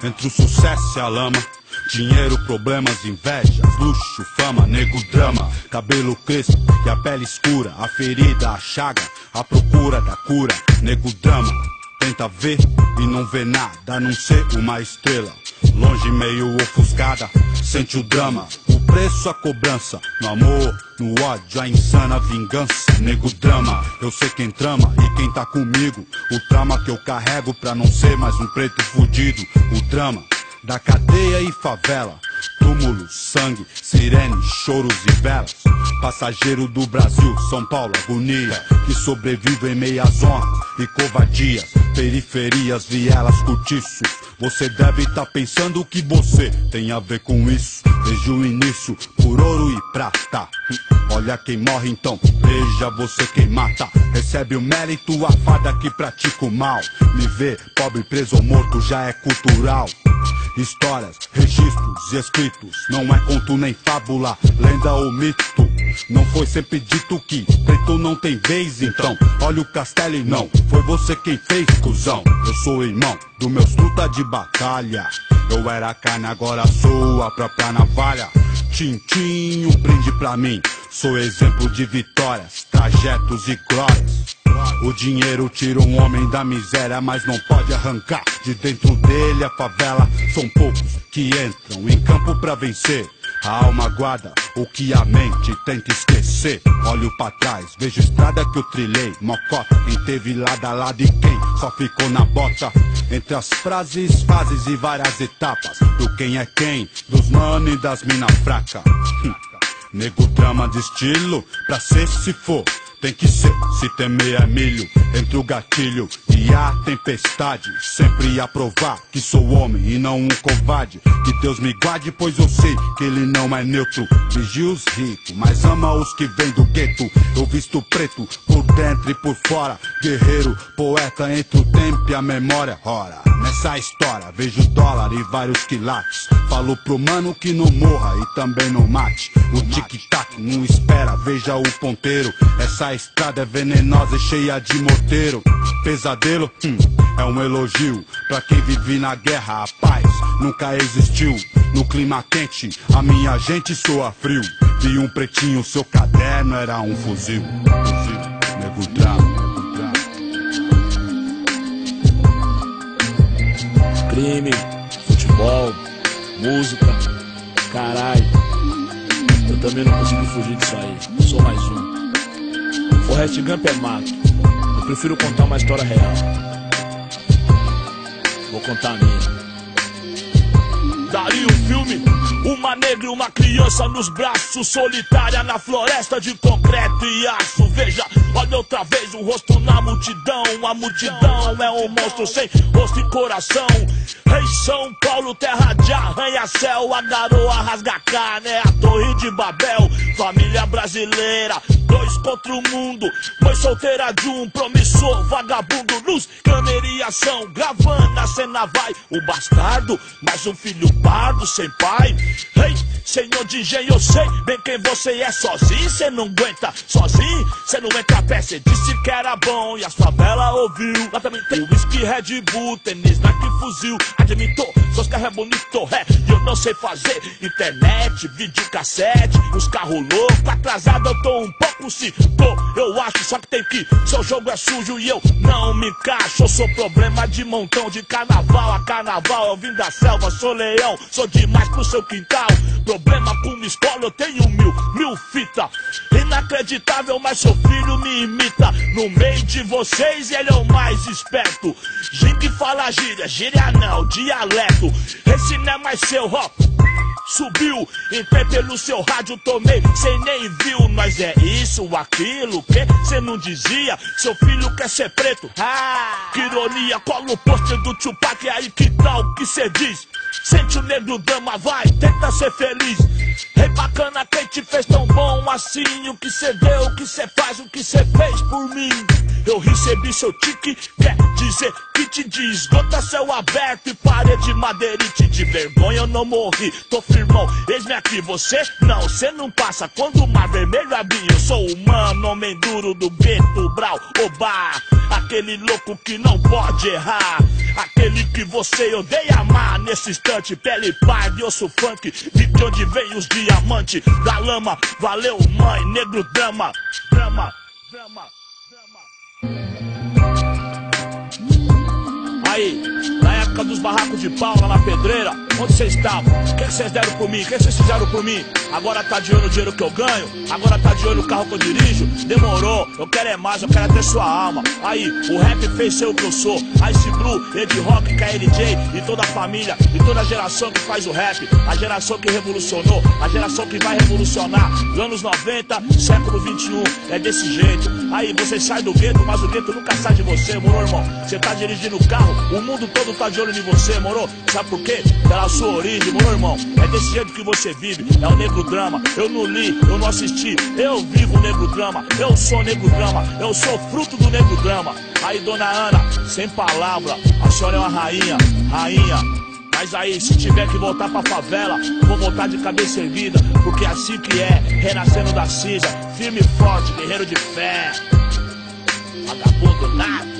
entre o sucesso e a lama. Dinheiro, problemas, invejas, luxo, fama, nego, drama. Cabelo crespo e a pele escura, a ferida, a chaga, a procura da cura. Nego, drama, tenta ver e não vê nada, a não ser uma estrela longe, meio ofuscada, sente o drama. O preço, a cobrança, no amor, no ódio, a insana vingança. Nego, drama, eu sei quem trama e quem tá comigo. O trauma que eu carrego pra não ser mais um preto fudido. O drama da cadeia e favela, túmulos, sangue, sirene, choros e velas. Passageiro do Brasil, São Paulo, agonia, que sobrevive em meias honras e covardias. Periferias, vielas, cortiços. Você deve tá pensando que você tem a ver com isso. Desde o início, por ouro e prata. Olha quem morre então, veja você quem mata. Recebe o mérito, a farda que pratica o mal. Me ver pobre, preso ou morto já é cultural. Histórias, registros e escritos, não é conto nem fábula, lenda ou mito. Não foi sempre dito que preto não tem vez, então olha o castelo e não foi você quem fez, cuzão. Eu sou irmão dos meus truta de batalha. Eu era carne, agora sou a própria navalha. Tintim, um brinde pra mim. Sou exemplo de vitórias, trajetos e glórias. O dinheiro tira um homem da miséria, mas não pode arrancar de dentro dele a favela. São poucos que entram em campo pra vencer. A alma guarda o que a mente tenta esquecer. Olho pra trás, vejo estrada que eu trilhei. Mocota, quem teve lado a lado e quem só ficou na bota. Entre as frases, fases e várias etapas. Do quem é quem, dos mano e das mina fraca. Nego, drama de estilo, pra ser se for. Tem que ser, se temer é milho. Entre o gatilho e a tempestade, sempre a provar que sou homem e não um covarde. Que Deus me guarde, pois eu sei que ele não é neutro. Vigia os ricos, mas ama os que vêm do gueto. Eu visto preto, por dentro e por fora. Guerreiro, poeta entre o tempo e a memória. Ora, nessa história vejo dólar e vários quilates. Falo pro mano que não morra e também não mate. O tic-tac não espera, veja o ponteiro. Essa estrada é venenosa e cheia de morteiro. Pesadelo, é um elogio pra quem vive na guerra. A paz nunca existiu. No clima quente, a minha gente soa frio. Vi um pretinho, seu caderno era um fuzil. Nego, drama. Crime, futebol, música, caralho. Eu também não consigo fugir disso aí, sou mais um. Forrest Gump é mato, eu prefiro contar uma história real. Vou contar a minha. Daria um filme, uma negra e uma criança nos braços, solitária na floresta de concreto e aço. Veja, olha outra vez o rosto na multidão. A multidão é um monstro sem rosto e coração. Rei São Paulo, terra de arranha-céu. A garoa rasga carne, é a Torre de Babel. Família brasileira, dois contra o mundo. Mãe solteira de um promissor vagabundo. Luz, câmera e ação, gravando a cena vai. O bastardo, mais um filho pardo sem pai. Rei, senhor de engenho, eu sei bem quem você é. Sozinho cê não aguenta, sozinho cê não entra a pé. Cê disse que era bom e as favelas ouviu. Lá também tem whisky, Red Bull, tênis, Nike, fuzil. Admitou, seus carros é bonito, e eu não sei fazer internet, videocassete, os carros loucos. Atrasado eu tô um pouco, se tô, eu acho. Só que tem que, seu jogo é sujo e eu não me encaixo. Eu sou problema de montão, de carnaval a carnaval. Eu vim da selva, sou leão, sou demais pro seu quintal. Problema com uma escola, eu tenho mil fita. Inacreditável, mas seu filho me imita. No meio de vocês ele é o mais esperto. Gente fala gíria, gíria não, dialeto. Esse não é mais seu rock. Subiu, entrei pelo seu rádio, tomei, cê nem viu. Nós é isso, aquilo, que cê não dizia. Seu filho quer ser preto, que ironia. Cola o pôster do Tupac, aí que tal que cê diz? Sente o negro dama, vai, tenta ser feliz. Rei bacana, quem te fez tão bom assim? O que cê deu, o que cê faz, o que cê fez por mim? Eu recebi seu tique, quer dizer que te desgota céu aberto e parede madeirite. De vergonha eu não morri, tô firmão, eis-me aqui. Você não passa quando o mar vermelho abrir. Eu sou humano, homem duro do Beto Brau, Obá. Aquele louco que não pode errar, aquele que você odeia amar. Nesse instante, pele parda e osso funk, de onde vem os diamantes da lama. Valeu mãe, negro drama, drama, drama, drama. Aí, na época dos barracos de pau lá na pedreira, onde vocês estavam? O que vocês deram por mim? O que vocês fizeram por mim? Agora tá de olho no dinheiro que eu ganho? Agora tá de olho no carro que eu dirijo? Demorou, eu quero é mais, eu quero é ter sua alma. Aí, o rap fez ser o que eu sou. Ice Blue, Ed Rock, KLJ e toda a família, e toda a geração que faz o rap. A geração que revolucionou, a geração que vai revolucionar. Anos 90, século 21, é desse jeito. Aí, você sai do gueto, mas o gueto nunca sai de você, moro, irmão? Você tá dirigindo o carro, o mundo todo tá de olho em você, moro? Sabe por quê? Pela sua origem, moro, irmão? É desse jeito que você vive, é o negro drama. Eu não li, eu não assisti, eu vivo o negro drama. Eu sou negro drama, eu sou fruto do negro drama. Aí, dona Ana, sem palavra, a senhora é uma rainha, rainha. Mas aí, se tiver que voltar pra favela, vou voltar de cabeça erguida, porque é assim que é, renascendo da cinza, firme e forte, guerreiro de fé. Vagabundo nada.